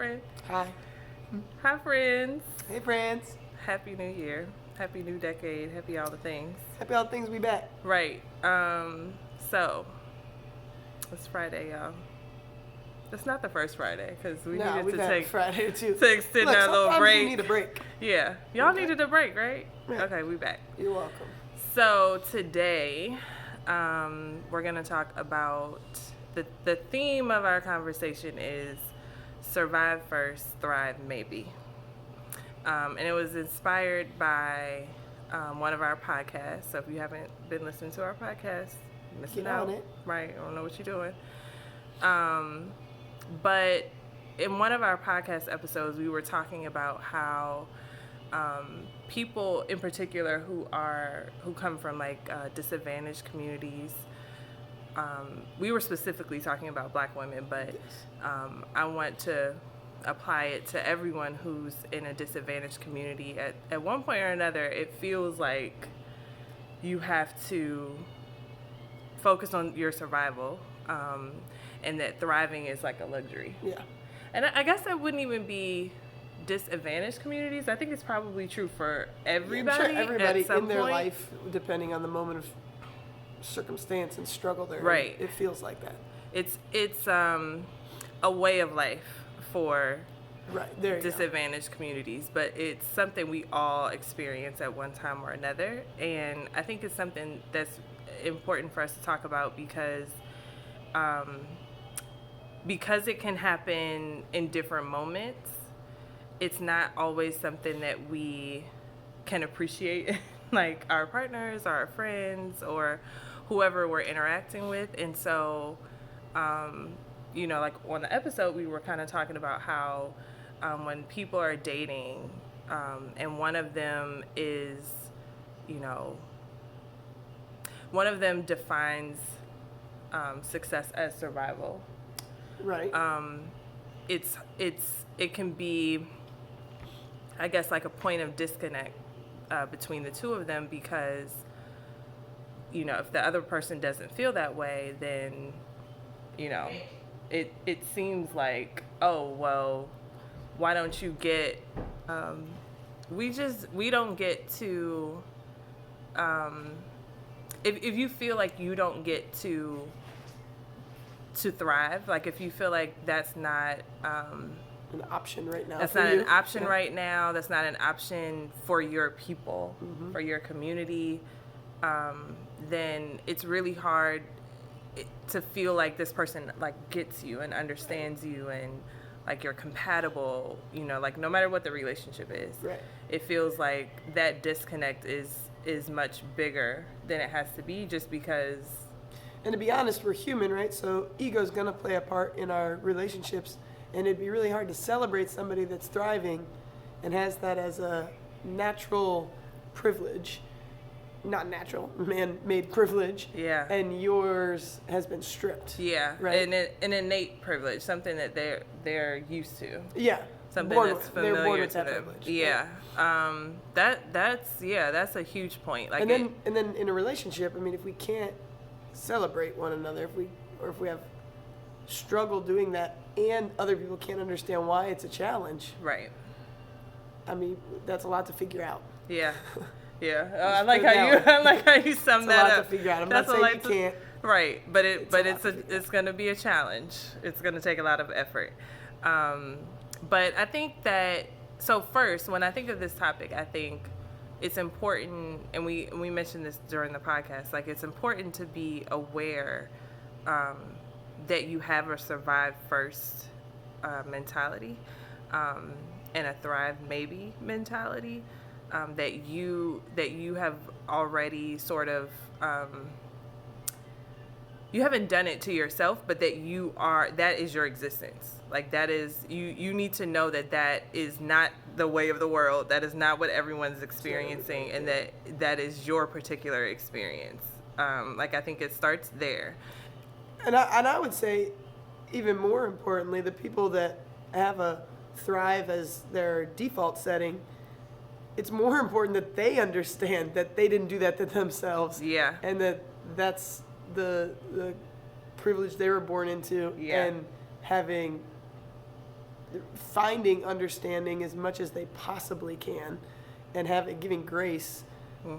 friend. Hi. Hi, friends. Hey, friends. Happy New Year. Happy new decade. Happy all the things. Happy all the things we back. Right. So, it's Friday, y'all. It's not the first Friday because we No, needed we've to had take Friday too. to extend Look, our little sometimes break. you need a break. Yeah. Y'all Okay. needed a break, right? Yeah. Okay, we back. You're welcome. So today, we're gonna talk about the theme of our conversation is survive first, thrive maybe, and it was inspired by one of our podcasts. So if you haven't been listening to our podcast, you're missing Get out. on it. Right? I don't know what you're doing. But in one of our podcast episodes, we were talking about how people in particular who come from like disadvantaged communities. We were specifically talking about Black women, but I want to apply it to everyone who's in a disadvantaged community. At one point or another, it feels like you have to focus on your survival, and that thriving is like a luxury. Yeah. And I guess that wouldn't even be disadvantaged communities. I think it's probably true for everybody. I'm sure everybody at some in their point. life, depending on the moment of circumstance and struggle they're in, Right. it feels like that. It's a way of life for Right. There you disadvantaged communities, but it's something we all experience at one time or another. And I think it's something that's important for us to talk about because it can happen in different moments. It's not always something that we can appreciate, like our partners, our friends, or whoever we're interacting with. And so, like on the episode, we were kind of talking about how when people are dating, and one of them defines success as survival. Right. It can be, I guess, like a point of disconnect between the two of them because, if the other person doesn't feel that way, then, it seems like, oh, well, why don't you get, we don't get to, if you feel like you don't get to thrive, like if you feel like that's not an option right now. That's for not you. an option Yeah. right now. That's not an option for your people, for your community. Then it's really hard to feel like this person like gets you and understands you and like you're compatible. Like no matter what the relationship is, Right. it feels like that disconnect is much bigger than it has to be just because. And to be honest, we're human, right? So ego's going to play a part in our relationships. And it'd be really hard to celebrate somebody that's thriving and has that as a natural privilege. Not natural, man-made privilege. Yeah. And yours has been stripped. Yeah, Right. An innate privilege, something that they're used to. Yeah. Something Born that's with. familiar They're born with to that them. privilege. Yeah. That's a huge point. Like And then in a relationship, I mean, if we can't celebrate one another, if we have struggle doing that and other people can't understand why it's a challenge, right. I mean, that's a lot to figure out. Yeah. Yeah. Just I like put it how you sum It's a that lot up. to figure out. I'm That's not a saying lot you to- can't. Right, but It's going to be a challenge. It's going to take a lot of effort. But I think that first, when I think of this topic, I think it's important, and we mentioned this during the podcast. Like it's important to be aware that you have a survive first mentality and a thrive maybe mentality. That you have already sort of you haven't done it to yourself, but that is your existence. Like that is you need to know that is not the way of the world. That is not what everyone's experiencing, and that is your particular experience. Like I think it starts there. And I would say, even more importantly, the people that have a thrive as their default setting, it's more important that they understand that they didn't do that to themselves. Yeah. And that's the privilege they were born into, Yeah. and having finding understanding as much as they possibly can, and giving grace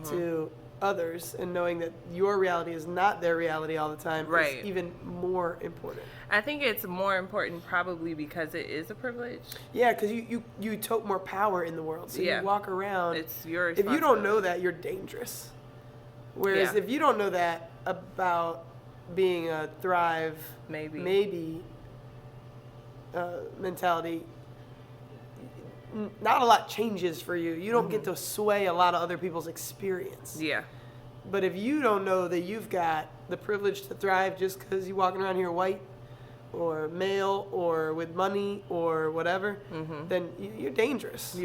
to others, and knowing that your reality is not their reality all the time Right. is even more important. I think it's more important probably because it is a privilege. Yeah, because you tote more power in the world. So Yeah. you walk around. It's your If you don't know responsibility. that, you're dangerous. Whereas Yeah. if you don't know that about being a thrive, Maybe. mentality, not a lot changes for you. You don't get to sway a lot of other people's experience. Yeah. But if you don't know that you've got the privilege to thrive just because you're walking around here white or male or with money or whatever, then you're dangerous.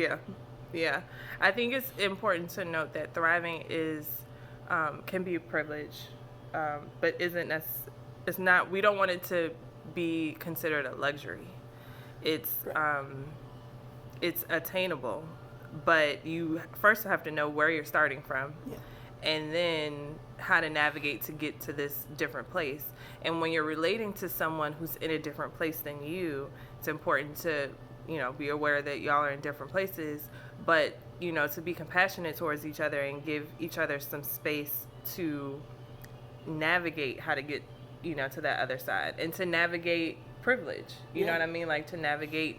Yeah. I think it's important to note that thriving can be a privilege, but it's not. We don't want it to be considered a luxury. It's it's attainable, but you first have to know where you're starting from, and then how to navigate to get to this different place. And when you're relating to someone who's in a different place than you, it's important to be aware that y'all are in different places, but to be compassionate towards each other and give each other some space to navigate how to get to that other side, and to navigate privilege. You know what I mean? Like to navigate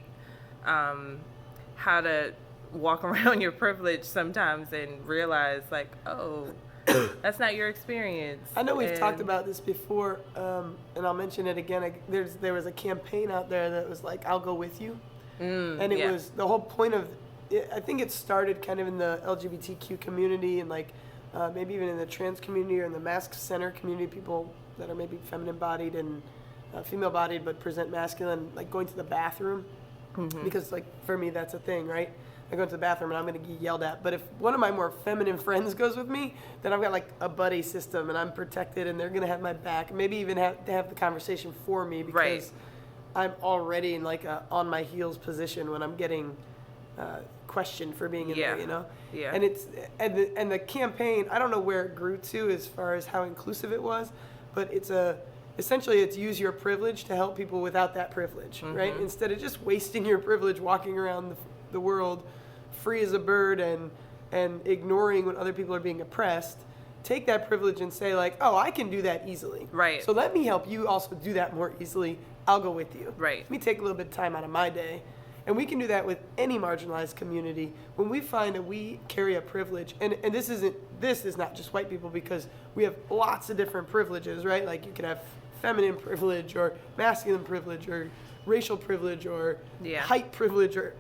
how to walk around your privilege sometimes and realize like, oh, that's not your experience. I know we've talked about this before, and I'll mention it again. There was a campaign out there that was like, I'll go with you. And it was the whole point of it. I think it started kind of in the LGBTQ community, and like maybe even in the trans community or in the mask center community, people that are maybe feminine bodied and female bodied but present masculine, like going to the bathroom. Because like for me that's a thing, right? I go into the bathroom and I'm going to get yelled at. But if one of my more feminine friends goes with me, then I've got like a buddy system and I'm protected, and they're going to have my back. Maybe even have the conversation for me, because I'm already in like a on my heels position when I'm getting questioned for being in there, Yeah. And it's and the campaign, I don't know where it grew to as far as how inclusive it was, but essentially it's use your privilege to help people without that privilege, right? Instead of just wasting your privilege walking around the world free as a bird and ignoring when other people are being oppressed, take that privilege and say like, oh, I can do that easily. Right. So let me help you also do that more easily. I'll go with you. Right. Let me take a little bit of time out of my day. And we can do that with any marginalized community. When we find that we carry a privilege, and this is not just white people, because we have lots of different privileges, right? Like you could have feminine privilege or masculine privilege or racial privilege or height privilege or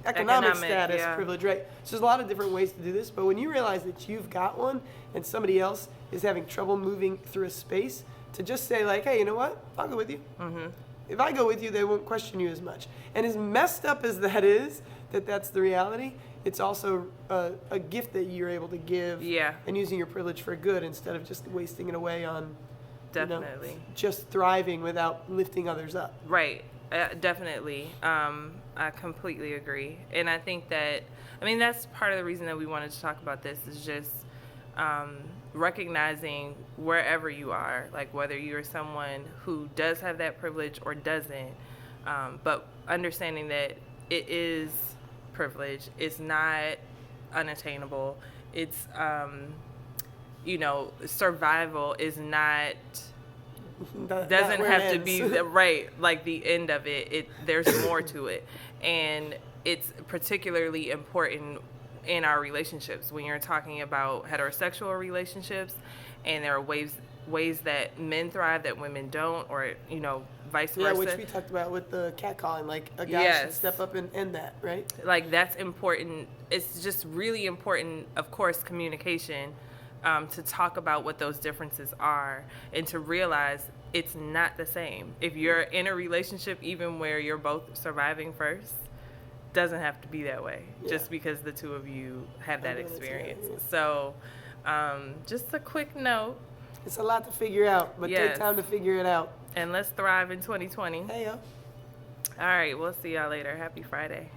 economic status privilege, right? So there's a lot of different ways to do this, but when you realize that you've got one and somebody else is having trouble moving through a space, to just say like, hey, you know what? I'll go with you. If I go with you, they won't question you as much. And as messed up as that is, that's the reality, it's also a gift that you're able to give, and using your privilege for good instead of just wasting it away on Definitely. Just thriving without lifting others up. Right. Definitely. I completely agree. And I think that's part of the reason that we wanted to talk about this, is just recognizing wherever you are, like whether you're someone who does have that privilege or doesn't, but understanding that it is privilege. It's not unattainable. It's survival is not doesn't have to be like the end of it. There's more to it, and it's particularly important in our relationships when you're talking about heterosexual relationships, and there are ways that men thrive that women don't, or vice versa. Yeah, which we talked about with the catcalling. Like a guy should step up and end that, right? Like that's important. It's just really important, of course, communication. To talk about what those differences are, and to realize it's not the same. If you're in a relationship, even where you're both surviving first, doesn't have to be that way, just because the two of you have that experience. So just a quick note. It's a lot to figure out, but take time to figure it out. And let's thrive in 2020. Hey, yo. All right, we'll see y'all later. Happy Friday.